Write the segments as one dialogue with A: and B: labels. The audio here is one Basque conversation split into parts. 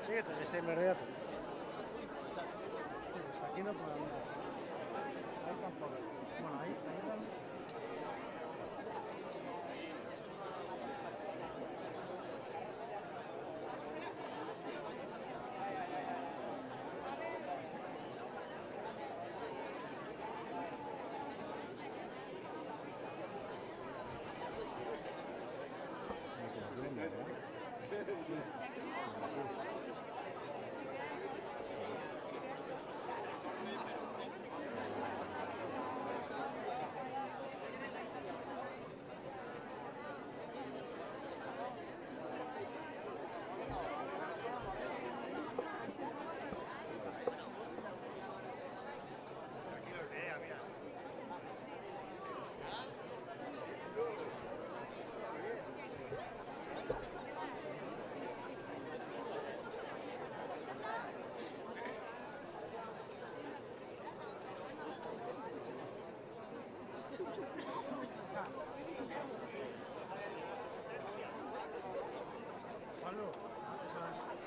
A: Fíjate, que se me rea. Aquí no podemos. Ahí tampoco. Bueno, ahí también.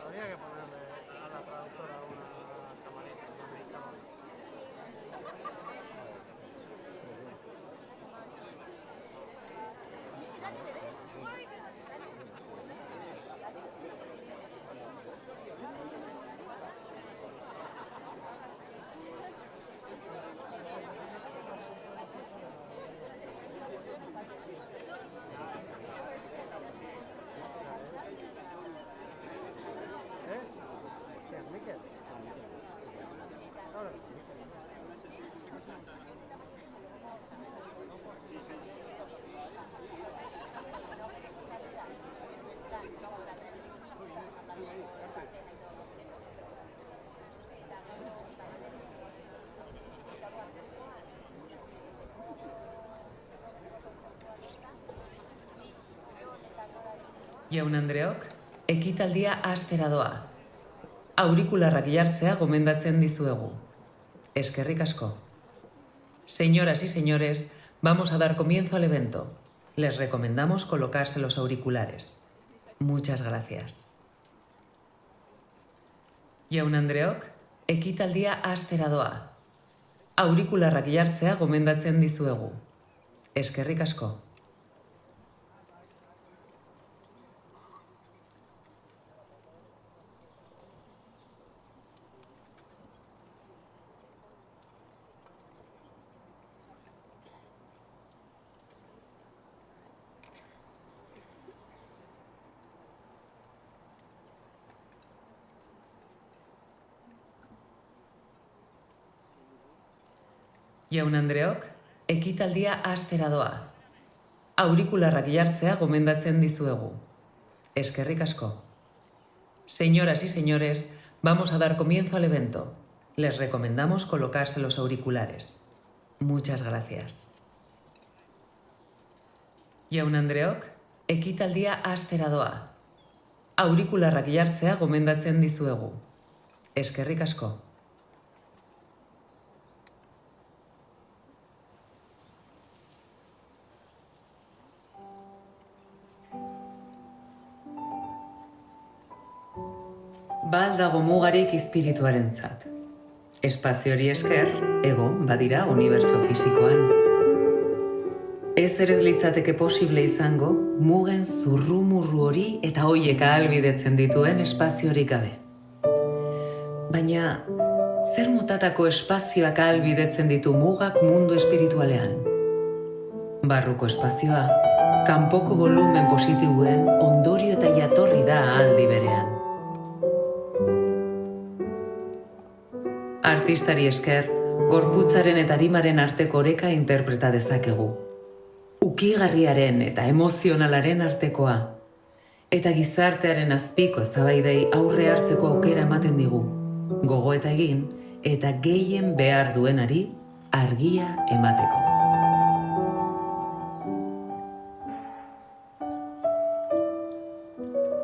A: Habría que ponerle a la traductora una camarita, una medicada.
B: Jaun-andreok, ekitaldia hastera doa. Aurikularrak jartzea gomendatzen dizuegu. Eskerrik asko. Señoras y señores, vamos a dar comienzo al evento. Les recomendamos colocarse los auriculares. Muchas gracias. Jaun-andreok, ekitaldia hastera doa. Aurikularrak jartzea gomendatzen dizuegu. Eskerrik asko. Jaun-andreok, ekitaldia hastera doa. Aurikularrak jartzea gomendatzen dizuegu. Eskerrik asko. Señoras y señores, vamos a dar comienzo al evento. Les recomendamos colocarse los auriculares. Muchas gracias. Jaun-andreok, ekitaldia hastera doa. Aurikularrak jartzea gomendatzen dizuegu. Eskerrik asko. Ba al dago mugarik espirituarentzat. Espazio hori esker, egon badira unibertso fisikoan. Ez ere ez litzateke posible izango, mugen zurrumurru hori eta hoiek ahalbidetzen dituen espaziorik gabe. Baina, zer motatako espazioak ahalbidetzen ditu mugak mundu espiritualean? Barruko espazioa, kanpoko volumen positibuen ondorio eta jatorri da aldi berean. Artistari esker, gorputzaren eta arimaren arteko oreka interpreta dezakegu. Ukigarriaren eta emozionalaren artekoa. Eta gizartearen azpiko eztabaidei aurre hartzeko aukera ematen digu. Gogoeta egin eta gehien behar duenari argia emateko.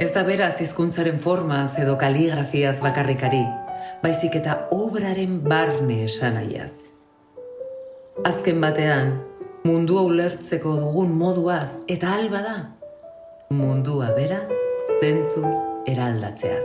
B: Ez da beraz hizkuntzaren formaz edo kaligrafiaz bakarrikari, baizik eta obraren barne esanahiaz. Azken batean, mundua ulertzeko dugun moduaz eta alba da, mundua bera zentzuz eraldatzeaz.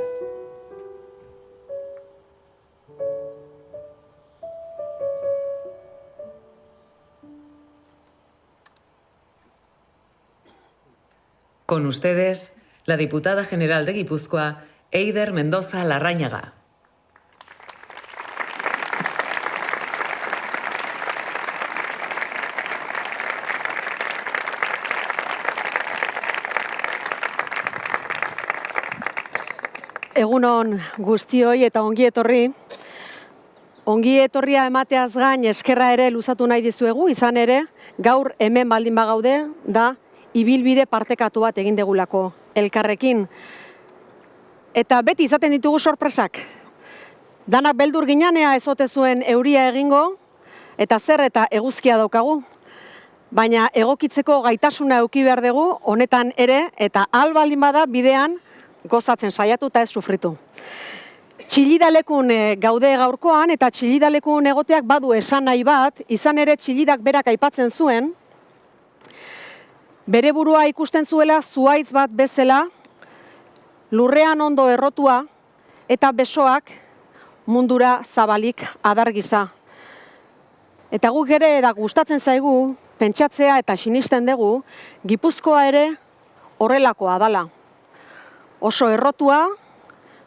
B: Con ustedes, la diputada general de Guipúzcoa, Eider Mendoza Larrañaga.
C: Egunon guztioi eta ongi etorri. Ongi etorria emateaz gain eskerra ere luzatu nahi dizuegu, izan ere, gaur hemen baldin bagaude, da ibilbide partekatu bat egin degulako elkarrekin. Eta beti izaten ditugu sorpresak. Danak beldur ginanea ez ote zuen euria egingo, eta zer eta eguzkia daukagu. Baina egokitzeko gaitasuna eduki behar dugu, honetan ere, eta ahal baldin bada bidean gozatzen saiatu eta ez sufritu. Txillidalekun gaude gaurkoan, eta txillidalekun egoteak badu esan nahi bat, izan ere txillidak berak aipatzen zuen, bere burua ikusten zuela zuhaitz bat bezala, lurrean ondo errotua, eta besoak mundura zabalik adargisa. Eta guk ere da gustatzen zaigu, pentsatzea eta sinisten dugu, Gipuzkoa ere horrelakoa dala. Oso errotua,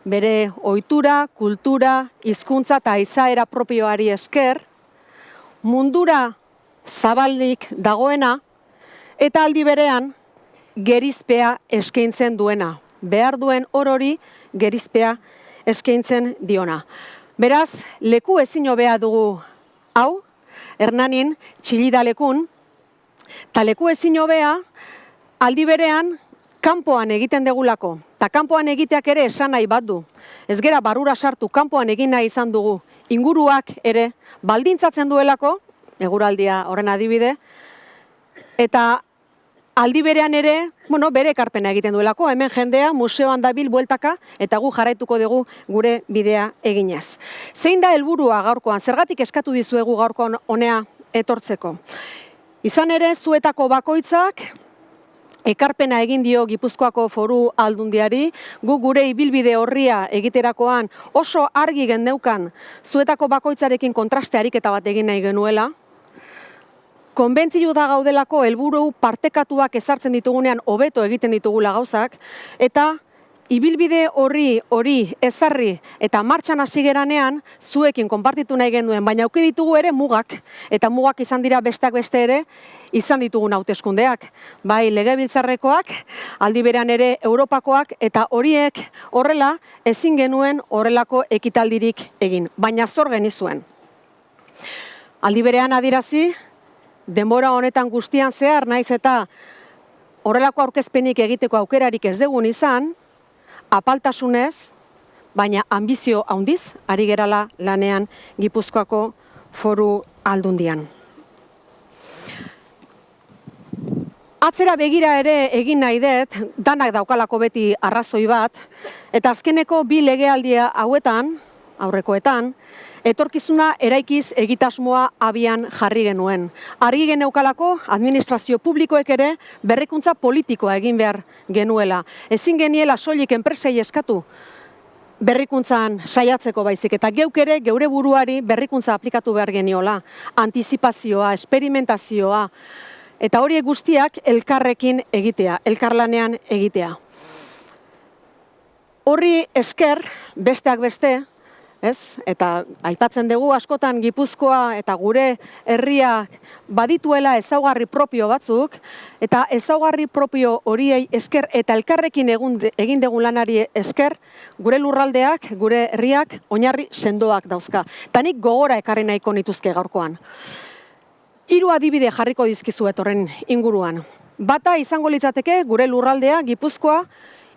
C: bere ohitura, kultura, hizkuntza eta izaera propioari esker, mundura zabalik dagoena, eta aldi berean gerizpea eskaintzen duena. Behar duen orori gerizpea eskaintzen diona. Beraz, leku ezin hobea dugu hau, Hernanin, txillidalekun, eta leku ezin hobea aldi berean kanpoan egiten degulako. Eta kanpoan egiteak ere esan nahi bat du. Ez gera barrura sartu, kanpoan egin nahi izan dugu. Inguruak ere baldintzatzen duelako, eguraldia horren adibide, eta aldi berean ere, bere ekarpena egiten duelako, hemen jendea museoan dabil bueltaka, eta gu jarraituko dugu gure bidea eginez. Zein da helburua gaurkoan, zergatik eskatu dizuegu gaurkoan honea etortzeko? Izan ere, zuetako bakoitzak, ekarpena egin dio Gipuzkoako Foru Aldundiari, gu gure ibilbide horria egiterakoan oso argi gendeukan zuetako bakoitzarekin kontraste ariketa bat egin nahi genuela, konbentzitu da gaudelako helburu partekatuak ezartzen ditugunean hobeto egiten ditugula gauzak, eta ibilbide hori ezarri eta martxan hasi geranean zuekin konpartitu nahi genuen, baina auki ditugu ere mugak, eta mugak izan dira besteak beste ere izan ditugun hauteskundeak. Bai legebiltzarrekoak, aldi berean ere Europakoak, eta horiek horrela ezin genuen horrelako ekitaldirik egin, baina zor genizuen. Aldi berean adierazi, denbora honetan guztian zehar naiz eta horrelako aurkezpenik egiteko aukerarik ez dugun izan, apaltasunez, baina anbizio handiz ari gerala lanean Gipuzkoako Foru Aldundian. Atzera begira ere egin nahi dut, danak daukalako beti arrazoi bat, eta azkeneko bi legealdia hauetan, aurrekoetan, etorkizuna eraikiz egitasmoa abian jarri genuen. Argi geneukalako administrazio publikoek ere berrikuntza politikoa egin behar genuela. Ezin geniela soilik enpresei eskatu berrikuntzan saiatzeko baizik, eta geuk ere geure buruari berrikuntza aplikatu behar geniola. Antizipazioa, esperimentazioa, eta horiek guztiak elkarrekin egitea, elkarlanean egitea. Horri esker, besteak beste, eta aipatzen dugu askotan Gipuzkoa eta gure herria badituela ezaugarri propio batzuk, eta ezaugarri propio horiei esker eta elkarrekin egin dugun lanari esker, gure lurraldeak, gure herriak oinarri sendoak dauzka. Eta nik gogora ekarri nahiko nituzke gaurkoan. 3 adibide jarriko dizkizuet horren inguruan. Bata izango litzateke gure lurraldea, Gipuzkoa,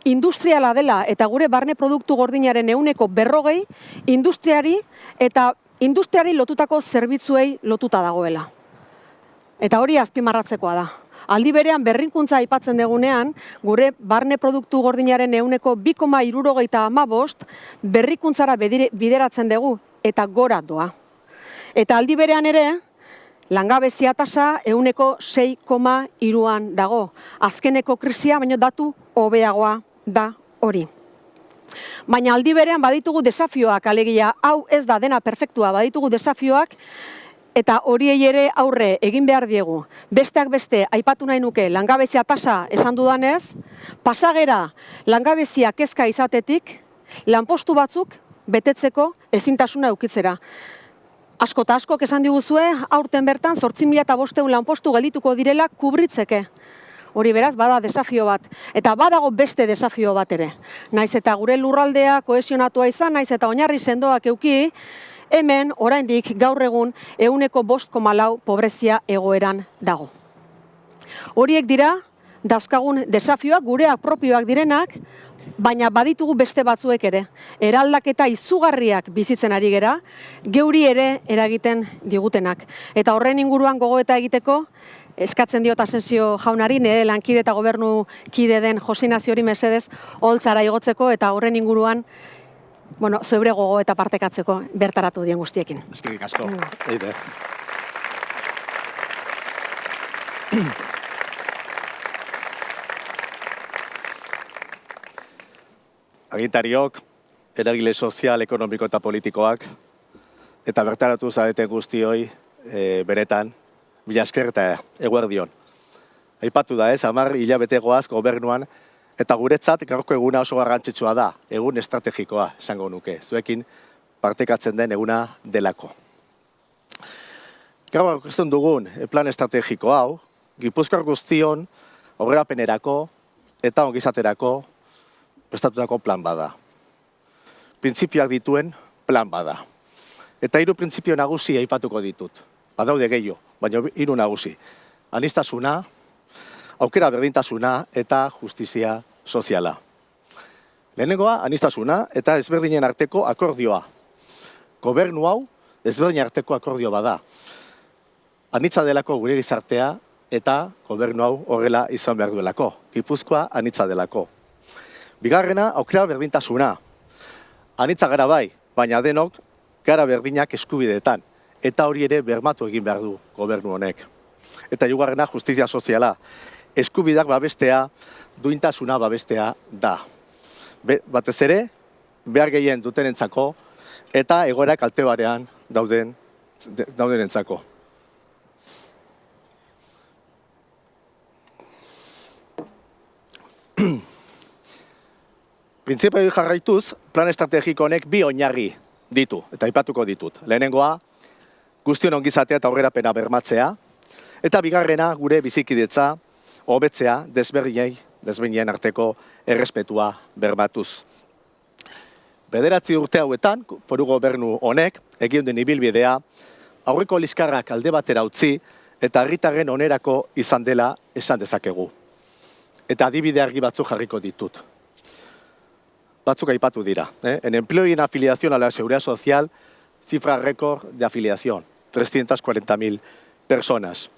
C: industriala dela, eta gure barne produktu gordinaren 40% industriari eta industriari lotutako zerbitzuei lotuta dagoela. Eta hori azpimarratzekoa da. Aldi berean berrikuntza aipatzen degunean, gure barne produktu gordinaren 2,75 berrikuntzara bideratzen dugu, eta gora doa. Eta aldi berean ere, Langabezia tasa 6,3an dago. Azkeneko krisia, baina datu hobeagoa da hori. Baina aldi berean baditugu desafioak, alegia, hau ez da dena perfektua, baditugu desafioak, eta horiei ere aurre egin behar diegu. Besteak beste, aipatu nahi nuke, langabezia tasa esan dudanez, pasagera langabezia kezka izatetik, lanpostu batzuk betetzeko ezintasuna eukitzera. Asko eta askok esan diguzue, aurten bertan 8.500 lanpostu geldituko direla kubritzeke. Hori beraz, bada desafio bat. Eta badago beste desafio bat ere. Naiz eta gure lurraldea kohesionatua izan, naiz eta oinarri sendoak euki, hemen, oraindik gaur egun, 5,4 pobrezia egoeran dago. Horiek dira, dauzkagun desafioak, gureak propioak direnak, baina baditugu beste batzuek ere. Eraldaketa izugarriak bizitzen ari gera, geuri ere eragiten digutenak. Eta horren inguruan gogoeta egiteko, eskatzen diot Asensio jaunari, nire lankide eta gobernu kide den Jose Ignaziori mesedez, holtzara igotzeko eta horren inguruan, zeure gogo eta partekatzeko bertaratu dien guztiekin.
D: Eskerrik asko. Eite. Agintariok, eragile sozial, ekonomiko eta politikoak, eta bertaratu zareten guztioi beretan, mila esker eta eguerdion. Aipatu da 10 hilabete goaz gobernuan, eta guretzat gaurko eguna oso garrantzitsua da, egun estrategikoa esango nuke, zuekin partekatzen den eguna delako. Gaur aurkezten dugun plan estrategiko hau, Gipuzkoar guztion aurrerapenerako eta ongizaterako prestatutako plan bada. Printzipioak dituen plan bada. Eta 3 printzipio nagusi aipatuko ditut. Badaude gehiago, baina 3 nagusi. Aniztasuna, aukera berdintasuna eta justizia soziala. Lehenengoa, aniztasuna eta ezberdinen arteko akordioa. Gobernu hau ezberdinen arteko akordio bada. Anitza delako gure gizartea eta gobernu hau horrela izan behar duelako. Gipuzkoa anitza delako. Bigarrena, aukera berdintasuna. Anitza gara bai, baina denok gara berdinak eskubideetan. Eta hori ere bermatu egin behar du gobernu honek. Eta hirugarrena, justizia soziala. Eskubideak babestea, duintasuna babestea da. Batez ere, behar gehien dutenentzako eta egoera kalte barean daudenentzako. Printzipioei jarraituz, plan estrategiko honek 2 oinarri ditu, eta aipatuko ditut. Lehenengoa, guztion ongizatea eta aurrerapena bermatzea, eta bigarrena gure bizikidetza hobetzea desberdinen arteko errespetua bermatuz. 9 urte hauetan, foru gobernu honek, egin den ibilbidea, aurreko liskarrak alde batera utzi, eta herritarren onerako izan dela esan dezakegu. Eta adibide argi batzuk jarriko ditut. Batzuk aipatu dira. En empleo y en afiliación a la Seguridad Social, cifra récord de afiliación, 340.000 personas.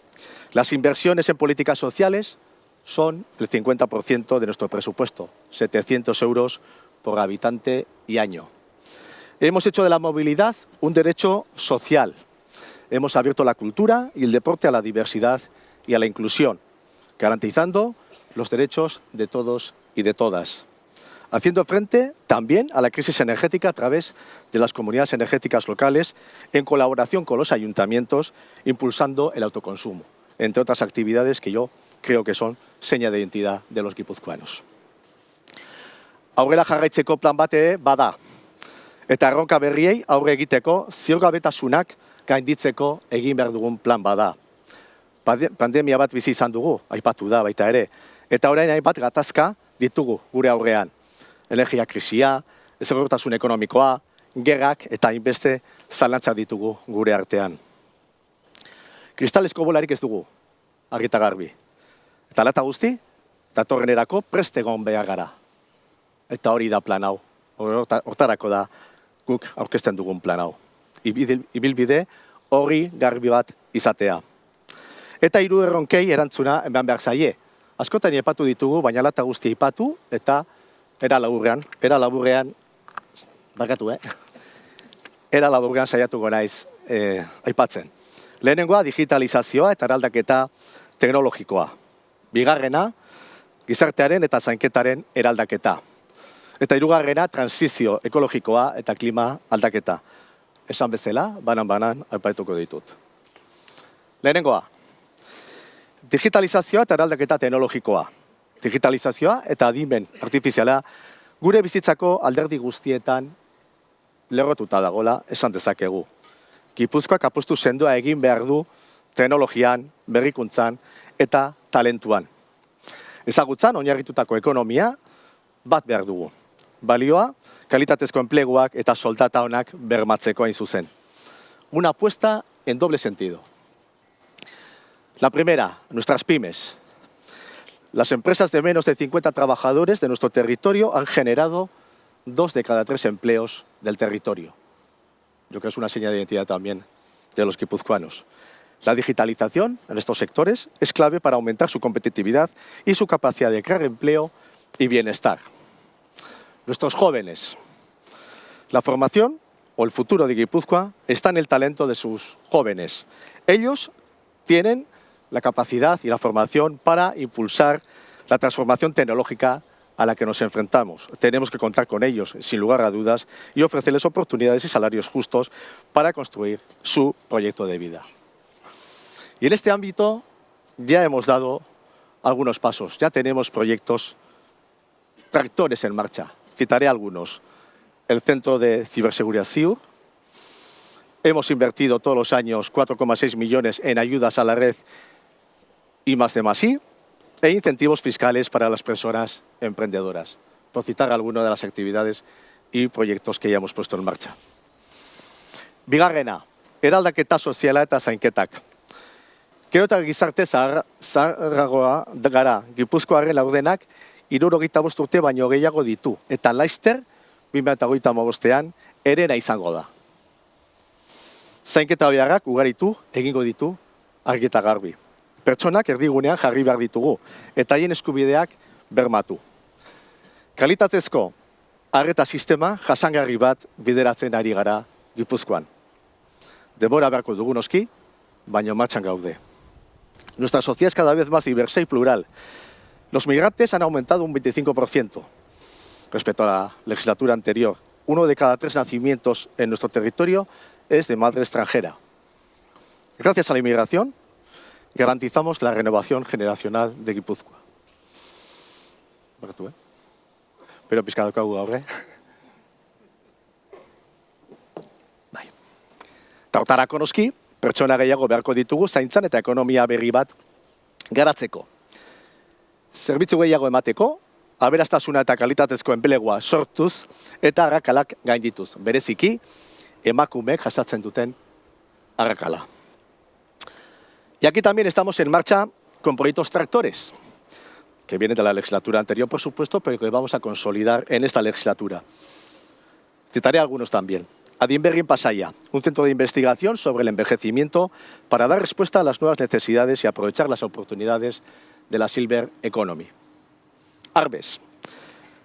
D: Las inversiones en políticas sociales son el 50% de nuestro presupuesto, 700 euros por habitante y año. Hemos hecho de la movilidad un derecho social. Hemos abierto la cultura y el deporte a la diversidad y a la inclusión, garantizando los derechos de todos y de todas. Haciendo frente también a la crisis energética a través de las comunidades energéticas locales en colaboración con los ayuntamientos, impulsando el autoconsumo, entre otras actividades que yo creo que son seña de identidad de los guipuzcoanos. Aurrera jarraitzeko plan bate bada, eta erronka berriei aurre egiteko ziurgabetasunak gainditzeko egin behar dugun plan bada. Pandemia bat bizi izan dugu, aipatu da baita ere, eta orain hainbat gatazka ditugu gure aurrean. Energia krisia, ezagutasun ekonomikoa, gerrak eta hainbeste zalantza ditugu gure artean. Kristalesko bolarik ez dugu, argi eta garbi. Eta lata guzti, datorrenerako prest egon behar gara. Eta hori da plan hau, hortarako da guk aurkezten dugun plan hau. Ibilbide hori garbi bat izatea. Eta 3 erronkei erantzuna eman behar zaie. Askotan aipatu ditugu, baina lata guzti aipatu eta era laburrean, bakatu, era laburrean saiatuko naiz aipatzen. Lehenengoa, digitalizazioa eta eraldaketa teknologikoa. Bigarrena, gizartearen eta zainketaren eraldaketa. Eta hirugarrena, transizio ekologikoa eta klima aldaketa. Esan bezala, banan-banan aipaituko ditut. Lehenengoa, digitalizazioa eta eraldaketa teknologikoa. Digitalizazioa eta adimen artifiziala gure bizitzako alderdi guztietan lerrotuta dagola esan dezakegu. Gipuzkoak apustu sendoa egin behar du teknologian, berrikuntzan eta talentuan. Ezagutzan, oinarritutako ekonomia bat behar dugu. Balioa, kalitatezko enpleguak eta soldata onak bermatzeko hain zuzen. Una apuesta en doble sentido. La primera, nuestras pymes. Las empresas de menos de 50 trabajadores de nuestro territorio han generado 2 de cada 3 empleos del territorio. Yo creo que es una seña de identidad también de los guipuzcoanos. La digitalización en estos sectores es clave para aumentar su competitividad y su capacidad de crear empleo y bienestar. Nuestros jóvenes. La formación o el futuro de Guipúzcoa está en el talento de sus jóvenes. Ellos tienen la capacidad y la formación para impulsar la transformación tecnológica a la que nos enfrentamos. Tenemos que contar con ellos, sin lugar a dudas, y ofrecerles oportunidades y salarios justos para construir su proyecto de vida. Y en este ámbito ya hemos dado algunos pasos, ya tenemos proyectos tractores en marcha. Citaré algunos. El Centro de Ciberseguridad CIUR. Hemos invertido todos los años 4,6 millones en ayudas a la red I+D+I e incentivos fiscales para las personas emprendedoras, por citar algunas de las actividades y proyectos que ya hemos puesto en marcha. Bigarrena, eraldaketa soziala eta zainketak. Gero eta gizarte zaharragoa gara, Gipuzkoarren laurdenak 75 urte baino gehiago ditu, eta laster 2035ean erena izango da. Zainketa beharrak ugaritu egingo ditu argi eta garbi. Pertsonak erdigunean jarri behar ditugu, eta haien eskubideak bermatu. Kalitatezko arreta sistema jasangarri bat bideratzen ari gara Gipuzkoan. Denbora beharko dugu noski, baino martxan gaude. Nuestra sociedad es cada vez más diversa y plural. Los migrantes han aumentado un 25% respecto a la legislatura anterior. 1 de cada 3 nacimientos en nuestro territorio es de madre extranjera. Gracias a la inmigración, garantizamos la renovación generacional de Guipúzcoa. Pero pizkatu kaugu gaur, Bai. Tautarako noski, pertsona gehiago beharko ditugu zaintzan eta ekonomia berri bat garatzeko. Zerbitzu gehiago emateko, aberastasuna eta kalitatezko enplegua sortuz eta arrakalak gaindituz. Bereziki, emakumeek jasatzen duten arrakala. Y aquí también estamos en marcha con proyectos tractores, que vienen de la legislatura anterior, por supuesto, pero que vamos a consolidar en esta legislatura. Citaré algunos también. Adinberri en Pasaia, un centro de investigación sobre el envejecimiento para dar respuesta a las nuevas necesidades y aprovechar las oportunidades de la Silver Economy. Arbes,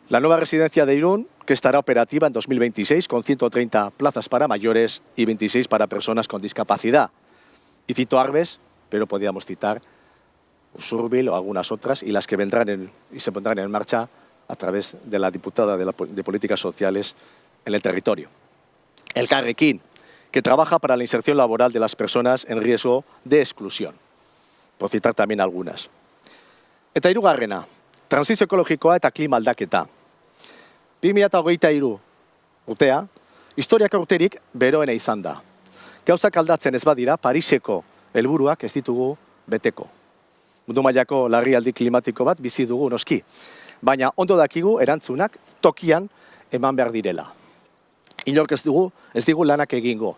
D: la nueva residencia de Irún, que estará operativa en 2026 con 130 plazas para mayores y 26 para personas con discapacidad. Y cito Arbes, pero podríamos citar Usurbil o algunas otras, y las que vendrán y se pondrán en marcha a través de la diputada de Políticas Sociales en el territorio. El Carrequín, que trabaja para la inserción laboral de las personas en riesgo de exclusión, por citar también algunas. Eta hirugarrena, transizio ekologikoa eta klima aldaketa. 2023 urtea, historiako urterik beroena izan da. Gauzak aldatzen ez badira, Pariseko helburuak ez ditugu beteko. Mundu mailako larrialdi klimatiko bat bizi dugu noski, baina ondo dakigu erantzunak tokian eman behar direla. Inork ez digu lanak egingo.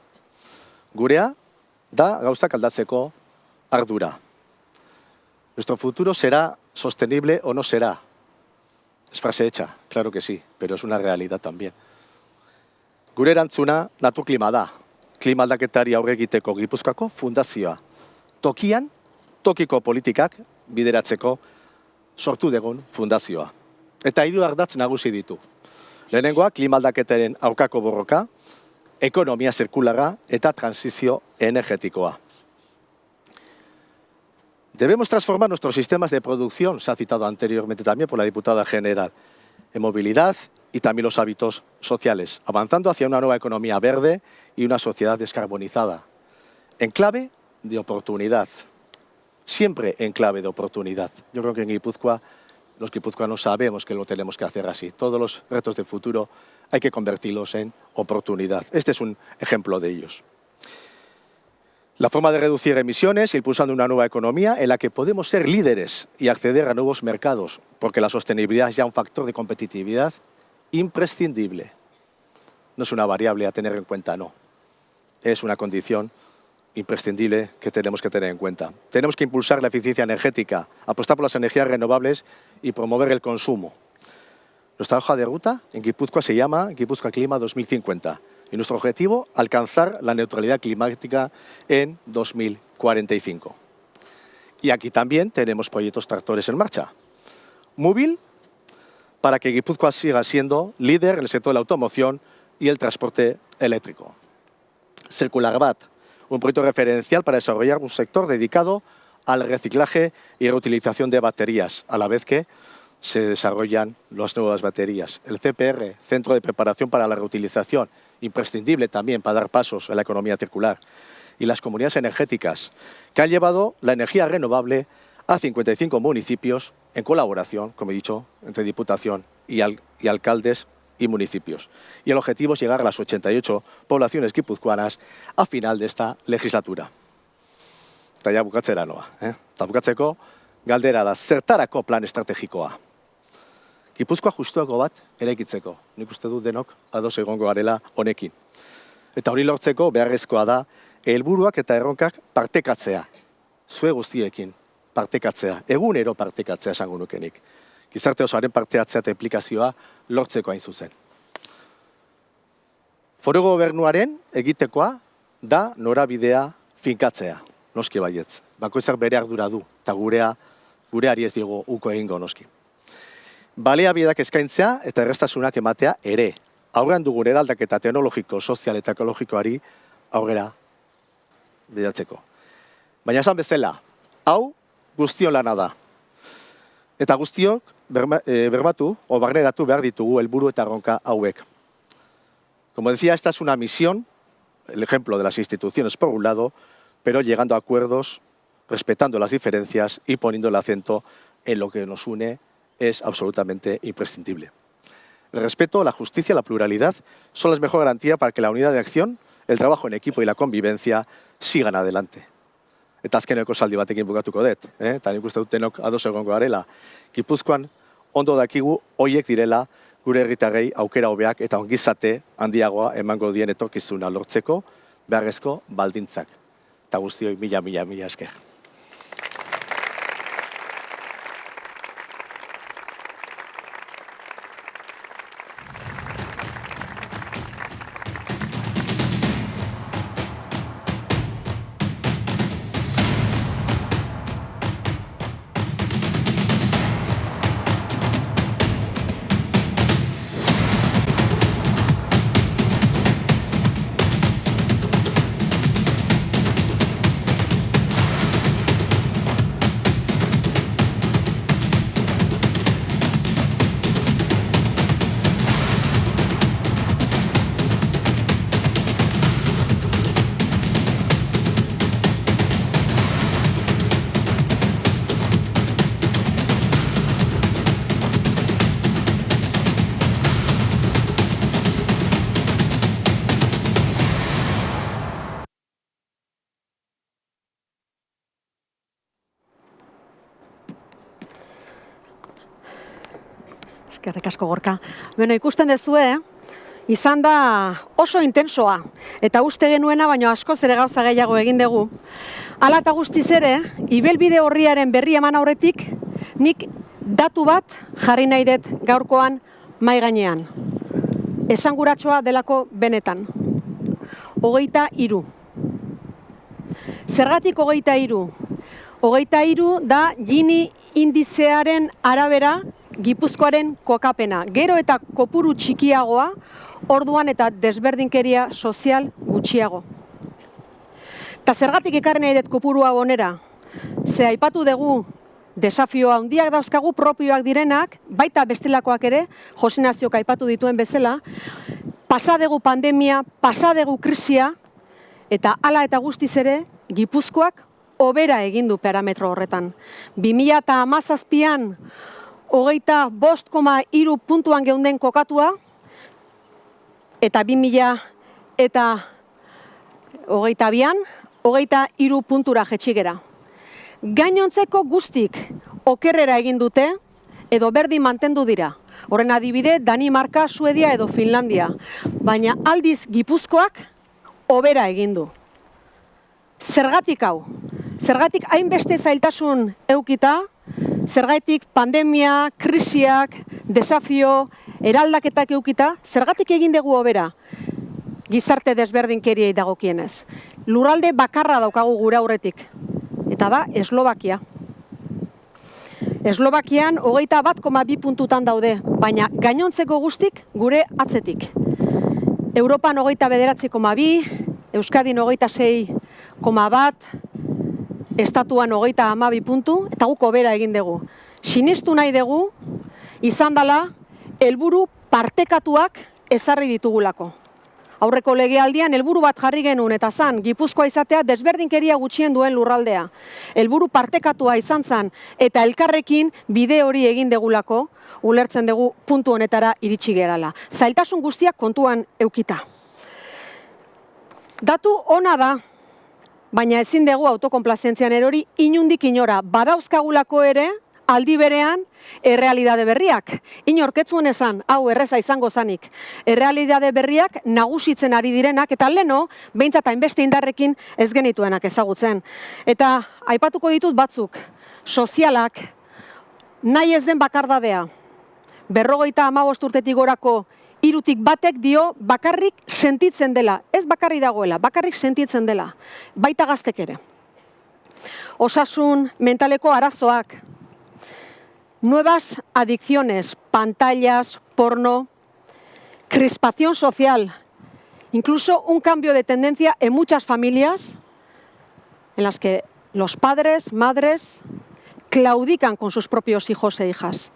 D: Gurea da gauzak aldatzeko ardura. Nuestro futuro será sostenible o no será. Es frase hecha, claro que sí, pero es una realidad también. Gure erantzuna naturklima da. Klima aldaketari aurre egiteko Gipuzkoako fundazioa. Tokian, tokiko politikak bideratzeko sortu dugun fundazioa. Eta 3 ardatz nagusi ditu. Lehenengoa, klima aldaketaren aurkako borroka, ekonomia zirkularra eta transizio energetikoa. Debemos transformar nuestros sistemas de producción, se ha citado anteriormente también por la diputada general, en movilidad y también los hábitos sociales, avanzando hacia una nueva economía verde y una sociedad descarbonizada, en clave de oportunidad, siempre en clave de oportunidad. Yo creo que en Guipúzcoa, los guipuzcoanos sabemos que lo tenemos que hacer así. Todos los retos de futuro hay que convertirlos en oportunidad. Este es un ejemplo de ellos. La forma de reducir emisiones, impulsando una nueva economía en la que podemos ser líderes y acceder a nuevos mercados, porque la sostenibilidad es ya un factor de competitividad imprescindible. No es una variable a tener en cuenta, no. Es una condición imprescindible que tenemos que tener en cuenta. Tenemos que impulsar la eficiencia energética, apostar por las energías renovables y promover el consumo. Nuestra hoja de ruta en Guipúzcoa se llama Guipúzcoa Clima 2050 y nuestro objetivo, alcanzar la neutralidad climática en 2045. Y aquí también tenemos proyectos tractores en marcha. Móvil, para que Guipúzcoa siga siendo líder en el sector de la automoción y el transporte eléctrico. Circularbat, un proyecto referencial para desarrollar un sector dedicado al reciclaje y reutilización de baterías, a la vez que se desarrollan las nuevas baterías. El CPR, Centro de Preparación para la Reutilización, imprescindible también para dar pasos en la economía circular. Y las comunidades energéticas, que han llevado la energía renovable a 55 municipios en colaboración, como he dicho, entre Diputación y alcaldes y municipios. Y el objetivo es llegar a las 88 poblaciones guipuzcoanas a final de esta legislatura. Eta ja bukatzera noa. Eta bukatzeko galdera da, zertarako plan estrategikoa? Gipuzkoa justuago bat eraikitzeko. Nik uste dut denok ados egongo garela honekin. Eta hori lortzeko beharrezkoa da helburuak eta erronkak partekatzea. Zue guztiekin partekatzea. Egunero partekatzea esango nukenik. Gizarte osoaren parte-hartzea eta implikazioa lortzeko hain zuzen. Foru gobernuaren egitekoa da norabidea finkatzea. Noski baietz. Bakoitzak bere ardura du eta gureari ez digu uko egingo noski. Baliabideak eskaintzea eta erraztasunak ematea ere. Aurrean dugun eraldaketa teknologiko, sozial eta ekologikoari aurrera bidatzeko. Baina esan bezala, hau guztion lana da. Eta guztiok bermatu o barneratu behar ditugu helburu eta erronka hauek. Como decía, esta es una misión, el ejemplo de las instituciones por un lado, pero llegando a acuerdos, respetando las diferencias y poniendo el acento en lo que nos une es absolutamente imprescindible. El respeto, la justicia, la pluralidad son las mejores garantías para que la unidad de acción, el trabajo en equipo y la convivencia sigan adelante. Eta azkeneko esaldi batekin bukatuko dut, eta nik uste dut denok ados egongo garela. Gipuzkoan ondo dakigu hoiek direla gure herritarrei aukera hobeak eta ongizate handiagoa emango dien etorkizuna lortzeko beharrezko baldintzak. Eta guztioi mila esker.
C: Eskerrik asko Gorka. Beno, ikusten dezue, izan da oso intensoa. Eta uste genuena, baino askoz ere gauza gehiago egin dugu. Hala eta guztiz ere, ibilbide horriaren berri eman aurretik, nik datu bat jarri nahi dut gaurkoan mahai gainean. Esanguratsua delako benetan. 23. Zergatik 23? 23 da Gini indizearen arabera Gipuzkoaren kokapena. Gero eta kopuru txikiagoa, orduan eta desberdinkeria sozial gutxiago. Eta zergatik ekarri nahi dut kopuru hau onera? Ze aipatu dugu desafio handiak dauzkagu propioak direnak, baita bestelakoak ere, Jose Naziok aipatu dituen bezala, pasa dugu pandemia, pasa dugu krisia, eta hala eta guztiz ere, Gipuzkoak hobera egin du parametro horretan. 2017an 25,3 puntuan geunden kokatua, eta 2022an 23 puntura jetxigera. Gainontzeko guztik okerrera egin dute, edo berdin mantendu dira. Horren adibide, Danimarka, Suedia edo Finlandia. Baina aldiz Gipuzkoak hobera egin du. Zergatik hau? Zergatik hainbeste zailtasun eukita, zergatik pandemia, krisiak, desafio, eraldaketak eukita, zergatik egin dugu hobera? Gizarte desberdinkeriei dagokienez. Lurralde bakarra daukagu gure aurretik, eta da Eslovakia. Eslovakian 21,2 puntutan daude, baina gainontzeko guztik gure atzetik. Europan 29,2, Euskadin 26,1, Estatuan 32 puntu, eta guk hobera egin dugu. Sinistu nahi dugu, izan dela, helburu partekatuak ezarri ditugulako. Aurreko legealdian helburu bat jarri genuen eta zan, Gipuzkoa izatea desberdinkeria gutxien duen lurraldea. Helburu partekatua izan zan eta elkarrekin bide hori egin degulako, ulertzen dugu puntu honetara iritsi gerala. Zailtasun guztiak kontuan eukita. Datu ona da, baina ezin dugu autokonplazentzian erori inundik inora. Badauzkagulako ere, aldi berean, errealidade berriak. Inorketzuen esan, hau erreza izango zanik. Errealidade berriak nagusitzen ari direnak, eta leno, behintzat hainbeste indarrekin ez genituenak ezagutzen. Eta aipatuko ditut batzuk, sozialak, nahi ez den bakardadea. 55 urtetik gorako 3tik batek dio bakarrik sentitzen dela. Ez bakarrik dagoela, bakarrik sentitzen dela. Baita gaztek ere. Osasun mentaleko arazoak, nuevas adicciones, pantallas, porno, crispación social, incluso un cambio de tendencia en muchas familias en las que los padres, madres, claudican con sus propios hijos e hijas.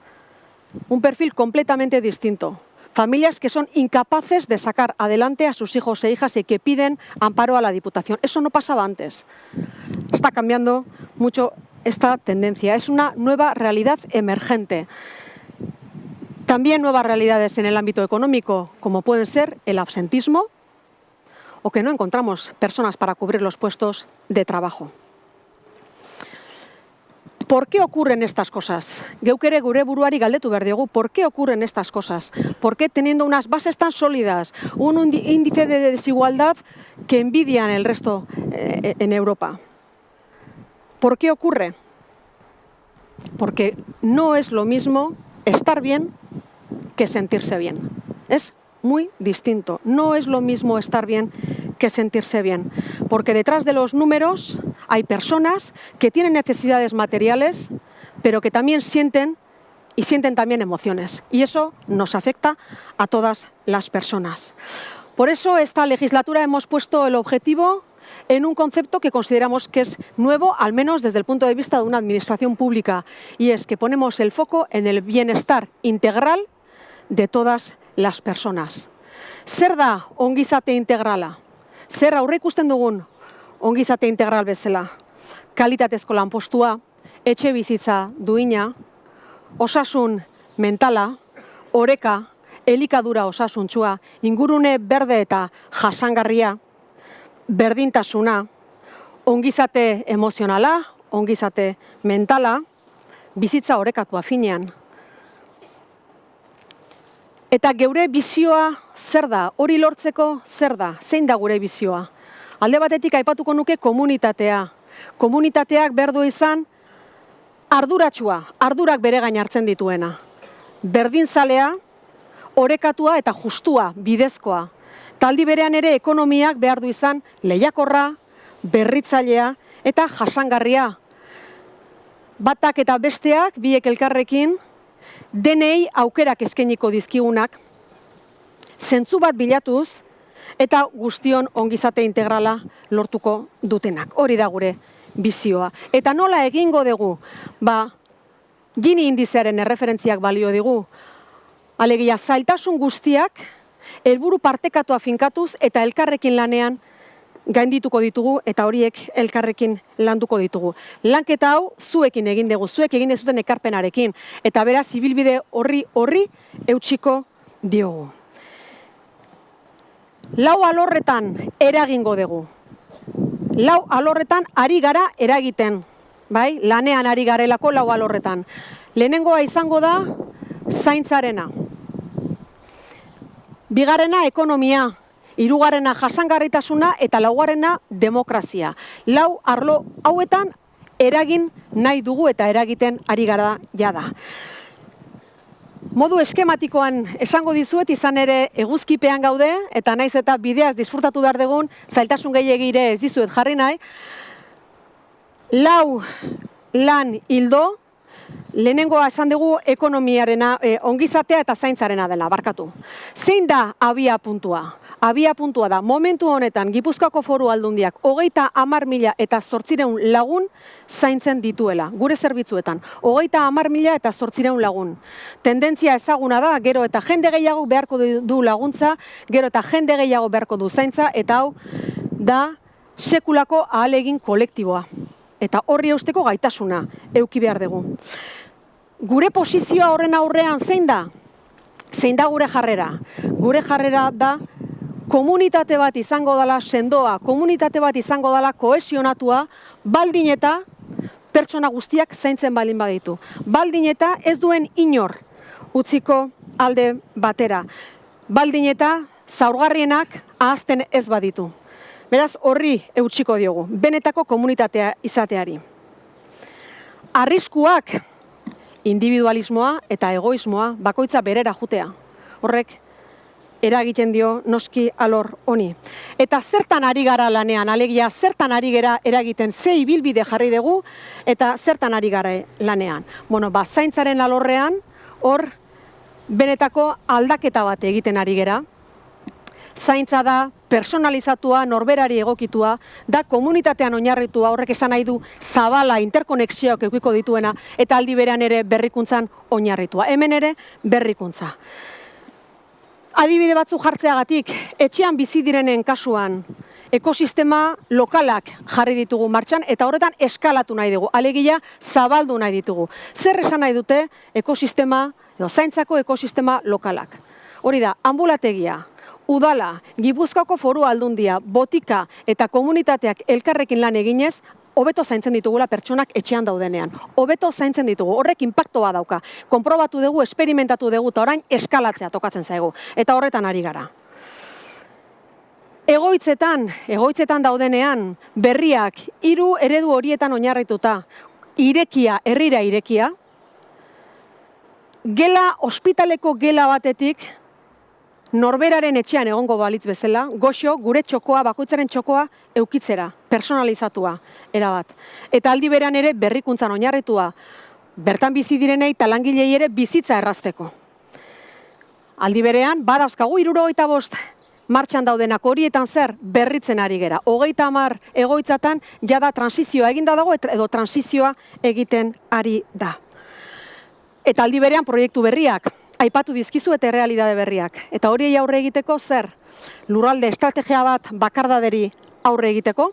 C: Un perfil completamente distinto. Familias que son incapaces de sacar adelante a sus hijos e hijas y que piden amparo a la Diputación. Eso no pasaba antes. Está cambiando mucho esta tendencia. Es una nueva realidad emergente. También nuevas realidades en el ámbito económico, como pueden ser el absentismo o que no encontramos personas para cubrir los puestos de trabajo. ¿Por qué ocurren estas cosas? Geuk ere gure buruari galdetu behar diogu, ¿por qué ocurren estas cosas? ¿Por qué teniendo unas bases tan sólidas, un índice de desigualdad que envidian el resto en Europa? ¿Por qué ocurre? Porque no es lo mismo estar bien que sentirse bien. Es muy distinto. No es lo mismo estar bien que sentirse bien. Porque detrás de los números hay personas que tienen necesidades materiales, pero que también sienten y sienten también emociones. Y eso nos afecta a todas las personas. Por eso esta legislatura hemos puesto el objetivo en un concepto que consideramos que es nuevo, al menos desde el punto de vista de una administración pública, y es que ponemos el foco en el bienestar integral de todas las personas. Zer da ongizate integrala? Zer aurreikusten dugun ongizate integral bezala? Kalitatezko lanpostua, etxe bizitza duina, osasun mentala, oreka, elikadura osasuntsua, ingurune berde eta jasangarria, berdintasuna, ongizate emozionala, ongizate mentala, bizitza orekatua finean. Eta geure bizioa zer da? Hori lortzeko zer da? Zein da gure bizioa? Alde batetik aipatuko nuke komunitatea. Komunitateak behar du izan arduratsua, ardurak bere gain hartzen dituena. Berdinzalea, orekatua eta justua, bidezkoa. Taldi berean ere ekonomiak behar du izan lehiakorra, berritzailea eta jasangarria. Batak eta besteak, biek elkarrekin, denei aukerak eskainiko dizkigunak, zentzu bat bilatuz eta guztion ongizate integrala lortuko dutenak. Hori da gure bizioa. Eta nola egingo dugu? Gini indizearen erreferentziak balio digu. Alegia, zailtasun guztiak helburu partekatua finkatuz eta elkarrekin lanean gaindituko ditugu eta horiek elkarrekin landuko ditugu. Lanketa hau zuekin egin dugu, zuek egin dezuten ekarpenarekin. Eta beraz, ibilbide horri eutsiko diogu. 4 alorretan eragingo dugu. 4 alorretan ari gara eragiten. Bai? Lanean ari garelako 4 alorretan. Lehenengoa izango da zaintzarena. Bigarrena ekonomia. 3. jasangarritasuna eta 4. demokrazia. 4 arlo hauetan eragin nahi dugu eta eragiten ari gara jada. Modu eskematikoan esango dizuet, izan ere eguzkipean gaude, eta naiz eta bideaz disfrutatu behar dugun, zailtasun gehiagire ez dizuet jarri nahi. 4 lan hildo, lehenengoa esan dugu ekonomiarena, ongizatea eta zaintzarena dela, barkatu. Zein da abia puntua? Abia puntua da, momentu honetan Gipuzkoako Foru Aldundiak 30.000 eta 800 lagun zaintzen dituela, gure zerbitzuetan. 30.000 eta 800 lagun. Tendentzia ezaguna da, gero eta jende gehiago beharko du laguntza, gero eta jende gehiago beharko du zaintza, eta hau da sekulako ahalegin kolektiboa. Eta horri eusteko gaitasuna euki behar dugu. Gure posizioa horren aurrean zein da? Zein da gure jarrera? Gure jarrera da komunitate bat izango dela sendoa, komunitate bat izango dela kohesionatua, baldin eta pertsona guztiak zaintzen baldin baditu. Baldin eta ez duen inor utziko alde batera. Baldin eta zaurgarrienak ahazten ez baditu. Beraz, horri eutsiko diogu, benetako komunitatea izateari. Arriskuak, individualismoa eta egoismoa bakoitza berera jutea. Horrek eragiten dio noski alor honi. Eta zertan ari gara lanean, alegia zertan ari gara eragiten, ze ibilbide jarri dugu eta zertan ari gara lanean. Zaintzaren alorrean, hor benetako aldaketa bat egiten ari gera. Zaintza da personalizatua, norberari egokitua, da komunitatean oinarritua, horrek esan nahi du zabala interkonexioak edukiko dituena, eta aldi berean ere berrikuntzan oinarritua. Hemen ere berrikuntza. Adibide batzu jartzeagatik, etxean bizi direnen kasuan, ekosistema lokalak jarri ditugu martxan, eta horretan eskalatu nahi dugu, alegia zabaldu nahi ditugu. Zer esan nahi dute ekosistema, edo zaintzako ekosistema lokalak? Hori da, ambulategia, udala, Gipuzkoako Foru Aldundia, botika eta komunitateak elkarrekin lan eginez, hobeto zaintzen ditugula pertsonak etxean daudenean. Hobeto zaintzen ditugu, horrek inpaktoa dauka. Konprobatu dugu, esperimentatu dugu, eta orain eskalatzea tokatzen zaigu. Eta horretan ari gara. Egoitzetan daudenean, berriak, 3 eredu horietan oinarrituta, irekia, herrira irekia, gela, ospitaleko gela batetik, norberaren etxean egongo balitz bezala, goxo, gure txokoa, bakoitzaren txokoa eukitzera, personalizatua, erabat. Eta aldi berean ere berrikuntzan oinarritua, bertan bizi direnei eta langilei ere bizitza errazteko. Aldi berean, badauzkagu 75 martxan daudenak horietan zer berritzen ari gera. 30 egoitzatan jada transizioa eginda dago edo transizioa egiten ari da. Eta aldi berean proiektu berriak, aipatu dizkizu eta errealitate berriak. Eta horiei aurre egiteko zer? Lurralde estrategia bat bakardaderi aurre egiteko.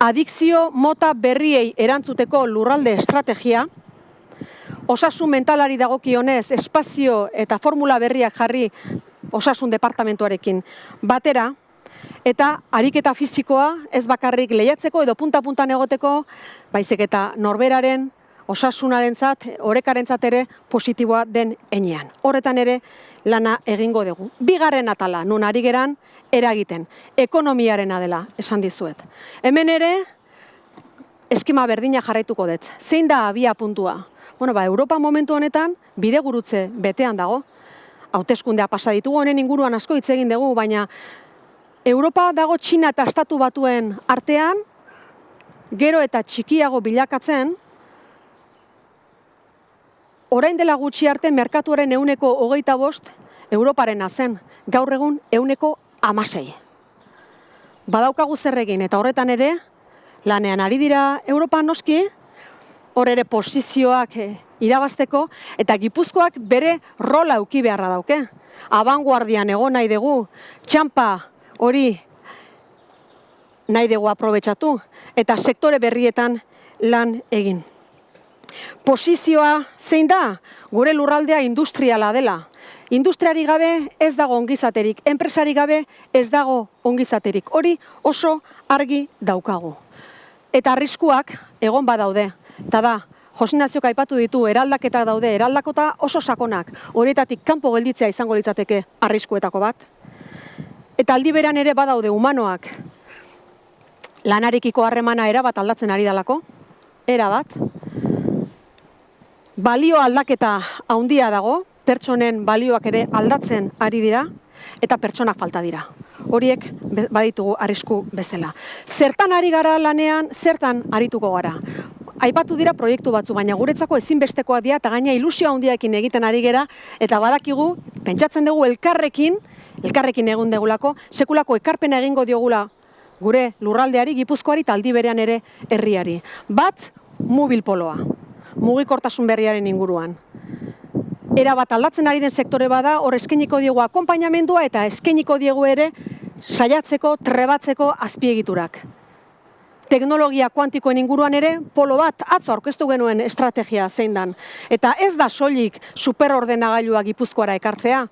C: Adikzio mota berriei erantzuteko lurralde estrategia. Osasun mentalari dagokionez espazio eta formula berriak jarri osasun departamentuarekin batera. Eta ariketa fisikoa ez bakarrik lehiatzeko edo punta-puntan egoteko, baizik eta norberaren osasunarentzat, orekarentzat ere positiboa den heinean. Horretan ere lana egingo dugu. Bigarren atala, nun ari geran eragiten. Ekonomiarena dela, esan dizuet. Hemen ere, eskema berdina jarraituko dut. Zein da abia puntua? Europa momentu honetan bide gurutze betean dago. Hauteskundea pasa ditugu, honen inguruan asko hitz egin dugu, baina Europa dago Txina eta Estatu Batuen artean, gero eta txikiago bilakatzen, orain dela gutxi arte merkatuaren 25% Europarena zen, gaur egun 16%. Badaukagu zer egin eta horretan ere lanean ari dira Europan noski, hor ere posizioak irabazteko, eta Gipuzkoak bere rola eduki beharra dauke. Abanguardian egon nahi dugu, txampa hori nahi dugu aprobetxatu, eta sektore berrietan lan egin. Posizioa zein da? Gure lurraldea industriala dela. Industriari gabe ez dago ongizaterik, enpresari gabe ez dago ongizaterik. Hori oso argi daukagu. Eta arriskuak egon badaude. Eta da, Jose Ignaziok aipatu ditu, eraldaketak daude, eraldakota oso sakonak. Horietatik kanpo gelditzea izango litzateke arriskuetako bat. Eta aldi beran ere badaude humanoak. Lanarekiko harremana erabat aldatzen ari dalako. Erabat. Balio aldaketa handia dago, pertsonen balioak ere aldatzen ari dira, eta pertsonak falta dira. Horiek baditugu arrisku bezala. Zertan ari gara lanean, zertan arituko gara. Aipatu dira proiektu batzu, baina guretzako ezinbestekoa dira, eta gaina ilusio handiakin egiten ari gera, eta badakigu, pentsatzen dugu elkarrekin egun degulako, sekulako ekarpena egingo diogula gure lurraldeari, Gipuzkoari, eta aldi berean ere herriari. Bat, mobilpoloa, mugikortasun berriaren inguruan. Erabat aldatzen ari den sektore bada, hor eskainiko diegu akonpainamendua eta eskainiko diegu ere saiatzeko, trebatzeko azpiegiturak. Teknologia kuantikoen inguruan ere, polo bat atzo aurkeztu genuen estrategia zein dan. Eta ez da soilik superordenagailua Gipuzkoara ekartzea,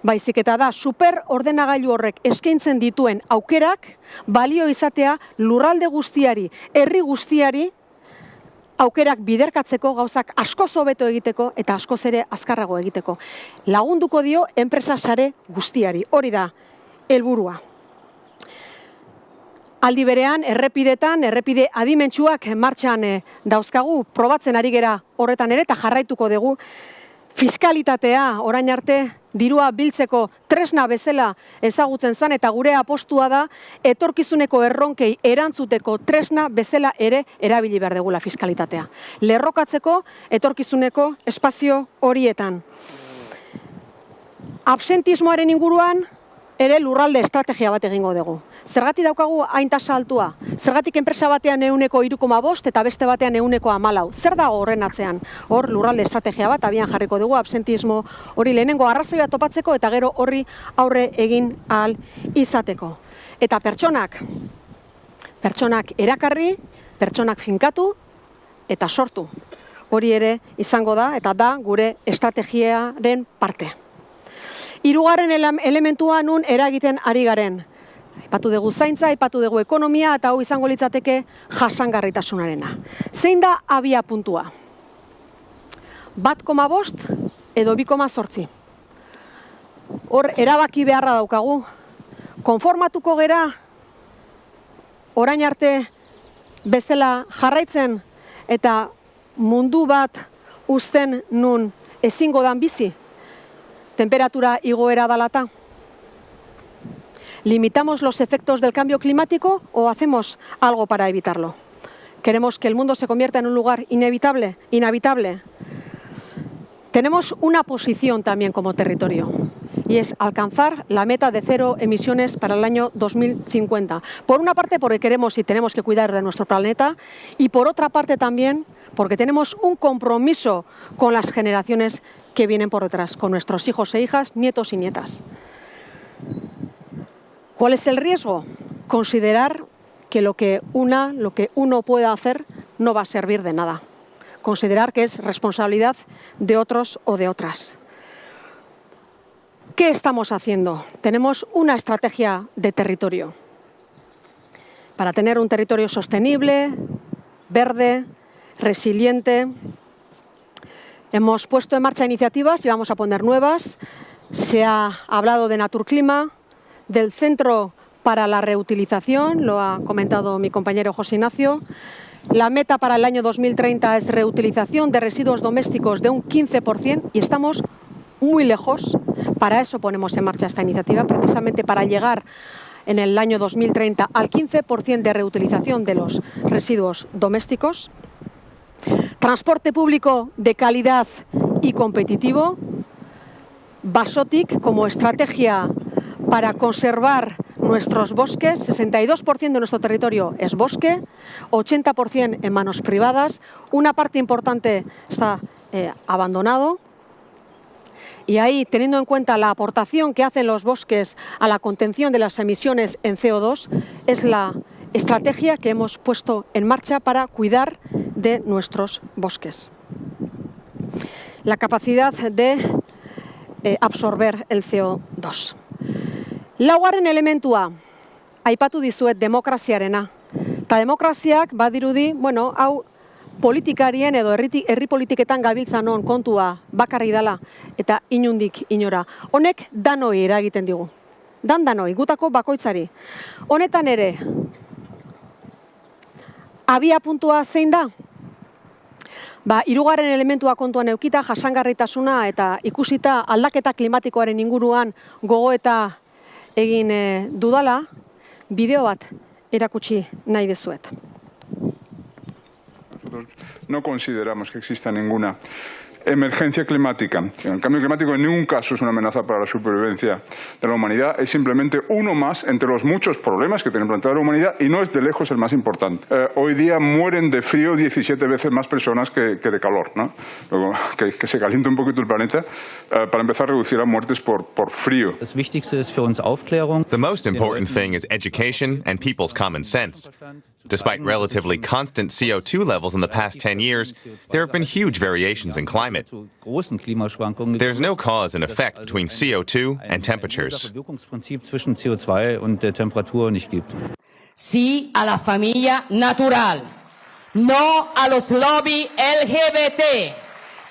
C: baizik eta da superordenagailu horrek eskaintzen dituen aukerak balio izatea lurralde guztiari, herri guztiari, aukerak biderkatzeko, gauzak askoz hobeto egiteko eta askoz ere azkarrago egiteko. Lagunduko dio enpresa sare guztiari, hori da helburua. Aldi berean, errepide adimentsuak martxan dauzkagu, probatzen ari gera horretan ere, eta jarraituko dugu. Fiskalitatea, orain arte, dirua biltzeko tresna bezala ezagutzen zen, eta gure apostua da, etorkizuneko erronkei erantzuteko tresna bezala ere erabili behar dugula fiskalitatea. Lerrokatzeko etorkizuneko espazio horietan. Absentismoaren inguruan, ere lurralde estrategia bat egingo dugu. Zergatik daukagu hain tasa altua? Zergatik enpresa batean 3,5 eta beste batean 4,14? Zer dago horren atzean? Hor lurralde estrategia bat abian jarriko dugu, absentismo hori lehenengo arrazoia topatzeko eta gero horri aurre egin ahal izateko. Eta pertsonak erakarri, pertsonak finkatu eta sortu. Hori ere izango da eta da gure estrategiaren parte. Hirugarren elementua nun eragiten ari garen. Aipatu dugu zaintza, aipatu dugu ekonomia, eta hau izango litzateke jasangarritasunarena. Zein da abia puntua? 1,5 edo 2,8. Hor erabaki beharra daukagu. Konformatuko gera, orain arte bezala jarraitzen, eta mundu bat uzten nun ezingo dan bizi. Temperatura igoera dalata. ¿Limitamos los efectos del cambio climático o hacemos algo para evitarlo? ¿Queremos que el mundo se convierta en un lugar inhabitable? Tenemos una posición también como territorio y es alcanzar la meta de 0 emisiones para el año 2050. Por una parte porque queremos y tenemos que cuidar de nuestro planeta y por otra parte también porque tenemos un compromiso con las generaciones que vienen por detrás, con nuestros hijos e hijas, nietos y nietas. ¿Cuál es el riesgo? Considerar que lo que uno pueda hacer no va a servir de nada. Considerar que es responsabilidad de otros o de otras. ¿Qué estamos haciendo? Tenemos una estrategia de territorio para tener un territorio sostenible, verde, resiliente. Hemos puesto en marcha iniciativas y vamos a poner nuevas. Se ha hablado de Naturclima, del Centro para la Reutilización, lo ha comentado mi compañero José Ignacio. La meta para el año 2030 es reutilización de residuos domésticos de un 15% y estamos muy lejos. Para eso ponemos en marcha esta iniciativa, precisamente para llegar en el año 2030 al 15% de reutilización de los residuos domésticos. Transporte público de calidad y competitivo. Basotik como estrategia para conservar nuestros bosques, 62% de nuestro territorio es bosque, 80% en manos privadas, una parte importante está abandonado. Y ahí, teniendo en cuenta la aportación que hacen los bosques a la contención de las emisiones en CO2, es la estrategia que hemos puesto en marcha para cuidar de nuestros bosques. La capacidad de absorber el CO2. Laugarren elementua, aipatu dizuet demokraziarena. Eta demokraziak badirudi, hau politikarien edo herri politiketan gabiltzan on kontua bakarri dela eta inundik inora. Honek danoi eragiten digu. Danoi, gutako bakoitzari. Honetan ere, abia puntua zein da? Hirugarren elementua kontuan eukita, jasangarritasuna eta ikusita aldaketa klimatikoaren inguruan gogoeta egin dudala, bideo bat erakutsi nahi dezuet.
E: Nosotros no consideramos que exista ninguna emergencia climática. El cambio climático en ningún caso es una amenaza para la supervivencia de la humanidad, es simplemente uno más entre los muchos problemas que tiene planteada la humanidad y no es de lejos el más importante. Hoy día mueren de frío 17 veces más personas que de calor, ¿no? Luego, que se caliente un poquito el planeta para empezar a reducir las muertes por frío.
F: Das Wichtigste ist für uns Aufklärung.
G: The most important thing is education and people's common sense. Despite relatively constant CO2 levels in the past 10 years, there have been huge variations in climate. There's no cause and effect between CO2 and temperatures.
H: Sí a la familia natural, no a los lobbies LGBT,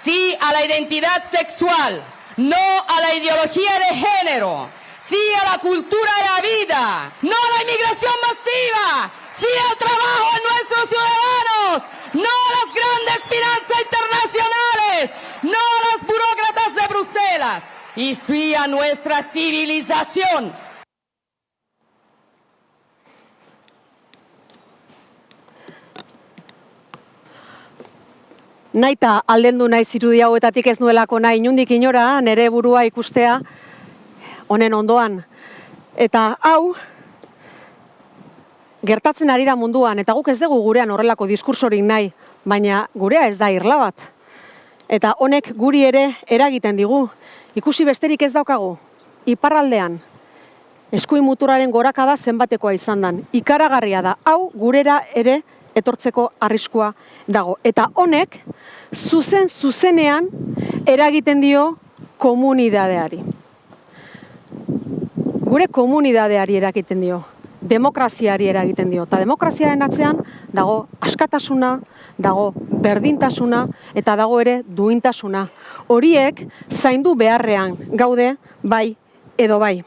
H: sí a la identidad sexual, no a la ideología de género, sí a la cultura de la vida, no a la inmigración masiva, sí al trabajo de nuestros ciudadanos, no a las grandes finanzas internacionales, no a las burócratas de Bruselas, y sí a nuestra civilización.
C: Naita aldendu naiz irudi hauetatik ez nuelako nahi inundik inora nere burua ikustea honen ondoan. Eta hau gertatzen ari da munduan, eta guk ez dugu gurean horrelako diskursorik nahi, baina gurea ez da irla bat. Eta honek guri ere eragiten digu. Ikusi besterik ez daukagu. Iparraldean, eskuin muturraren gorakada zenbatekoa izan dan. Ikaragarria da, hau gurera ere etortzeko arriskua dago. Eta honek, zuzenean eragiten dio komunidadeari. Gure komunidadeari eragiten dio. Demokraziari eragiten dio. Eta demokraziaren atzean dago askatasuna, dago berdintasuna eta dago ere duintasuna. Horiek zaindu beharrean gaude bai edo bai.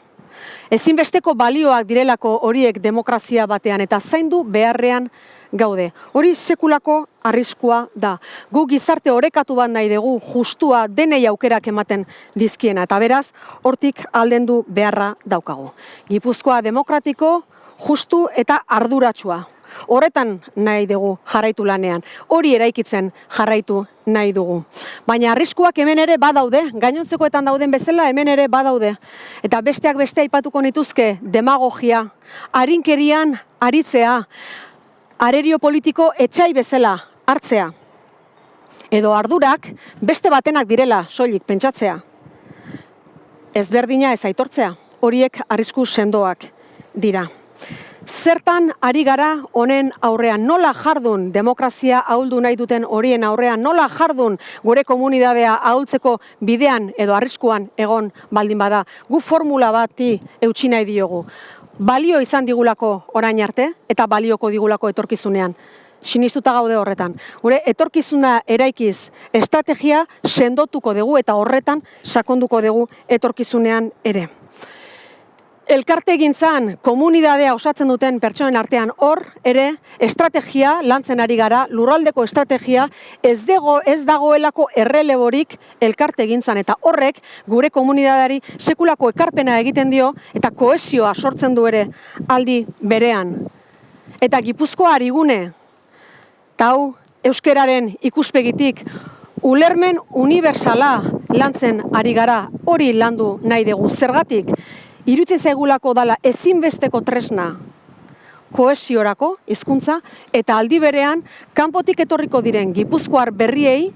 C: Ezinbesteko balioak direlako horiek demokrazia batean eta zaindu beharrean gaude. Hori sekulako arriskua da. Gu gizarte orekatu bat nahi dugu, justua denei aukerak ematen dizkiena. Eta beraz, hortik aldendu beharra daukagu. Gipuzkoa demokratiko, justu eta arduratsua. Horretan nahi dugu jarraitu lanean. Hori eraikitzen jarraitu nahi dugu. Baina arriskuak hemen ere badaude, gainontzekoetan dauden bezala hemen ere badaude. Eta besteak beste aipatuko nituzke demagogia, arinkerian aritzea, arerio politiko etxai bezala hartzea. Edo ardurak beste batenak direla soilik pentsatzea. Ezberdina ez aitortzea, horiek arrisku sendoak dira. Zertan ari gara honen aurrean, nola jardun demokrazia ahuldu nahi duten horien aurrean, nola jardun gure komunidadea ahultzeko bidean edo arriskuan egon baldin bada. Gu formula bati eutsi nahi diogu. Balio izan digulako orain arte eta balioko digulako etorkizunean. Sinistuta gaude horretan. Gure etorkizuna eraikiz estrategia sendotuko dugu eta horretan sakonduko dugu etorkizunean ere. Elkartegintzan komunidadea osatzen duten pertsonen artean hor ere estrategia lantzen ari gara, lurraldeko estrategia ez dagoelako erreleborik elkartegintzan eta horrek gure komunidadeari sekulako ekarpena egiten dio eta kohesioa sortzen du ere aldi berean. Eta Gipuzkoa arigune, eta hau euskeraren ikuspegitik ulermen universala lantzen ari gara, hori landu nahi dugu. Zergatik, iruditzen zaigulako dala ezinbesteko tresna kohesiorako hizkuntza eta aldi berean kanpotik etorriko diren gipuzkoar berriei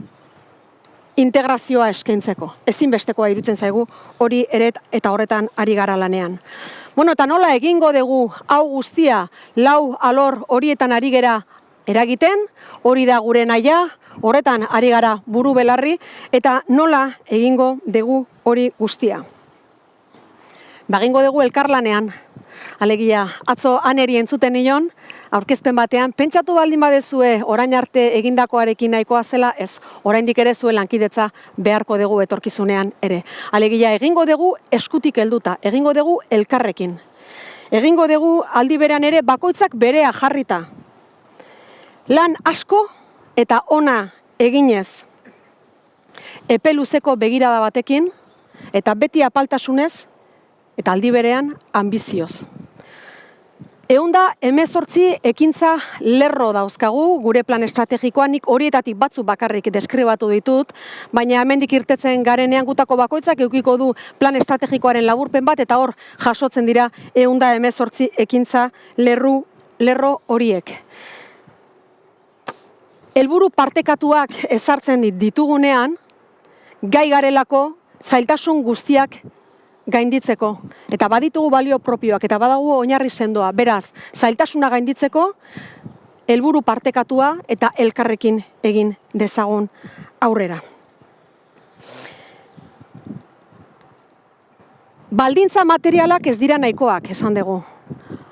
C: integrazioa eskaintzeko. Ezinbestekoa iruditzen zaigu hori ere eta horretan ari gara lanean. Bueno, eta nola egingo dugu hau guztia 4 alor horietan ari gera eragiten, hori da gure nahia, horretan ari gara buru belarri, eta nola egingo dugu hori guztia. Egingo dugu elkarlanean, alegia, atzo aneri entzuten nion, aurkezpen batean, pentsatu baldin badezue orain arte egindakoarekin nahikoa zela, ez, oraindik ere zuen lankidetza beharko dugu etorkizunean ere. Alegia, egingo dugu eskutik helduta, egingo dugu elkarrekin. Egingo dugu aldi berean ere bakoitzak berea jarrita. Lan asko eta ona eginez, epe luzeko begirada batekin, eta beti apaltasunez, eta aldi berean ambizioz. 118 ekintza lerro dauzkagu gure plan estrategikoan, nik horietatik batzuk bakarrik deskribatu ditut, baina hemendik irtetzen garenean gutako bakoitzak edukiko du plan estrategikoaren laburpen bat, eta hor jasotzen dira 118 ekintza lerro horiek. Helburu partekatuak ezartzen ditugunean, gai garelako zailtasun guztiak gainditzeko. Eta baditugu balio propioak, eta badago oinarri sendoa. Beraz, zailtasuna gainditzeko, helburu partekatua eta elkarrekin egin dezagun aurrera. Baldintza materialak ez dira nahikoak, esan dugu.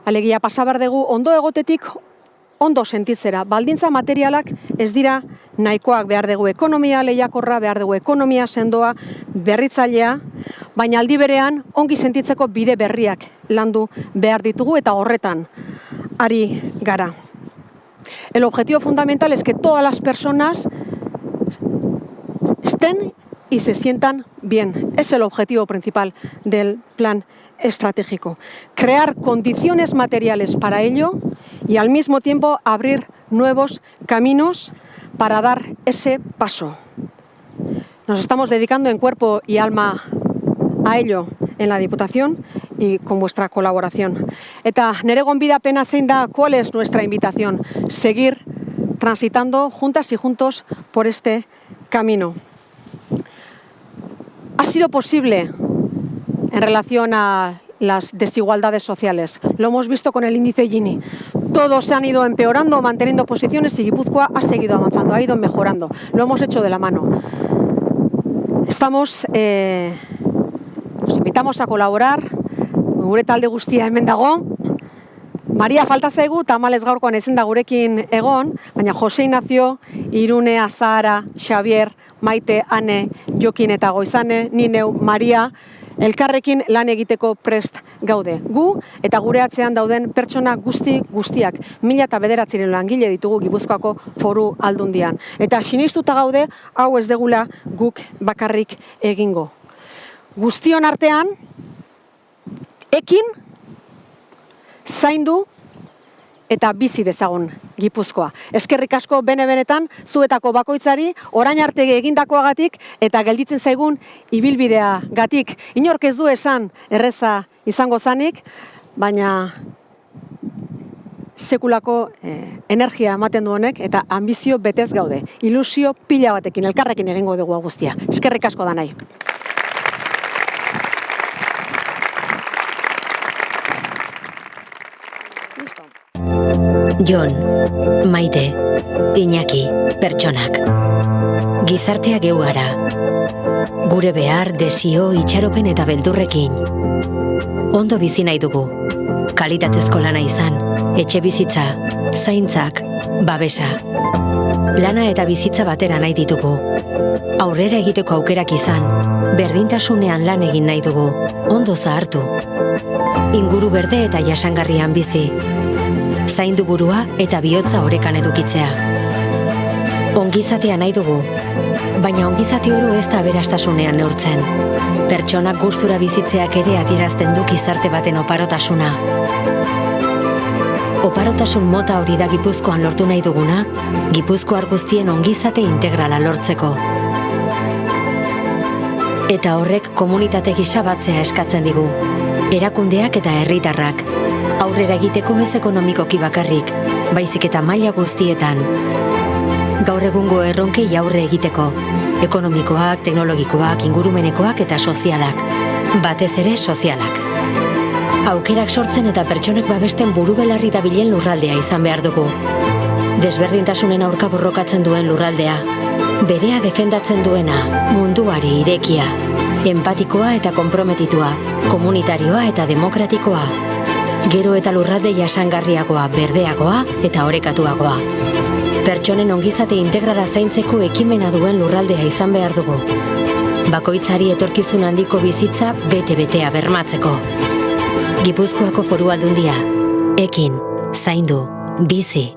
C: Alegia, pasa behar dugu ondo egotetik ondo sentitzera. Baldintza materialak ez dira nahikoak, behar dugu ekonomia lehiakorra, behar dugu ekonomia sendoa, berritzailea, baina aldi berean ongi sentitzeko bide berriak landu behar ditugu eta horretan ari gara. El objetivo fundamental es que todas las personas estén y se sientan bien. Es el objetivo principal del plan estratégico. Crear condiciones materiales para ello y al mismo tiempo abrir nuevos caminos para dar ese paso. Nos estamos dedicando en cuerpo y alma a ello en la Diputación y con vuestra colaboración. Eta nere gonbidapena zein da, ¿cuál es nuestra invitación? Seguir transitando juntas y juntos por este camino. Ha sido posible en relación a las desigualdades sociales. Lo hemos visto con el índice Gini. Todos se han ido empeorando, manteniendo posiciones y Guipúzcoa ha seguido avanzando, ha ido mejorando. Lo hemos hecho de la mano. Os invitamos a colaborar. Gure talde guztia hemen dago. Maria falta zaigu, tamalez gaurkoan ezin da gurekin egon, baina Jose Ignacio, Irune, Azahara, Xavier, Maite, Ane, Jokin eta Goizane, ni neu, Maria, elkarrekin lan egiteko prest gaude. Gu eta gure atzean dauden pertsona guztiak 1909 langile ditugu Gipuzkoako Foru Aldundian. Eta sinistuta gaude, hau ez degula guk bakarrik egingo. Guztion artean, ekin, zaindu eta bizi dezagun Gipuzkoa. Eskerrik asko benetan zuetako bakoitzari, orain arte egindakoagatik eta gelditzen zaigun ibilbidea gatik. Inork ez du esan erreza izango zanik, baina sekulako energia ematen du honek eta ambizio betez gaude. Ilusio pila batekin, elkarrekin egingo dugu guztia. Eskerrik asko da nahi.
I: Jon, Maite, Iñaki, pertsonak. Gizartea geu gara. Gure behar, desio, itxaropen eta beldurrekin. Ondo bizi nahi dugu. Kalitatezko lana izan, etxe bizitza, zaintzak, babesa. Lana eta bizitza batera nahi ditugu. Aurrera egiteko aukerak izan, berdintasunean lan egin nahi dugu. Ondo zahartu. Inguru berde eta jasangarrian bizi. Zaindu burua eta bihotza orekan edukitzea. Ongizatea nahi dugu, baina ongizate oro ez da aberastasunean neurtzen. Pertsonak gustura bizitzeak ere adierazten du gizarte baten oparotasuna. Oparotasun mota hori da Gipuzkoan lortu nahi duguna, Gipuzkoar guztien ongizate integrala lortzeko. Eta horrek komunitate gisa batzea eskatzen digu. erakundeak eta herritarrak. Aurrera egiteko ez ekonomikoki bakarrik, baizik eta maila guztietan. Gaur egungo erronkei aurre egiteko, ekonomikoak, teknologikoak, ingurumenekoak eta sozialak. Batez ere sozialak. Aukerak sortzen eta pertsonak babesten burubelarri dabilen lurraldea izan behar dugu. Desberdintasunen aurka borrokatzen duen lurraldea. Berea defendatzen duena, munduari irekia. Empatikoa eta konprometitua, komunitarioa eta demokratikoa. Gero eta lurralde jasangarriagoa, berdeagoa eta orekatuagoa. Pertsonen ongizate integrala zaintzeko ekimena duen lurraldea izan behar dugu. Bakoitzari etorkizun handiko bizitza bete-betea bermatzeko. Gipuzkoako Foru Aldundia. Ekin, zaindu, bizi.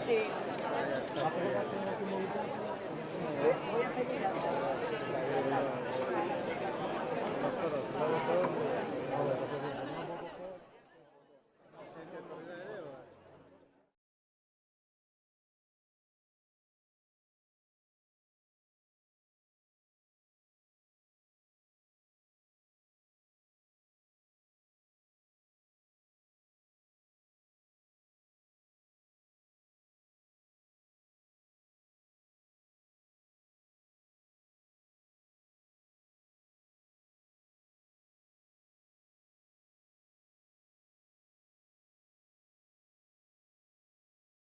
J: Sí.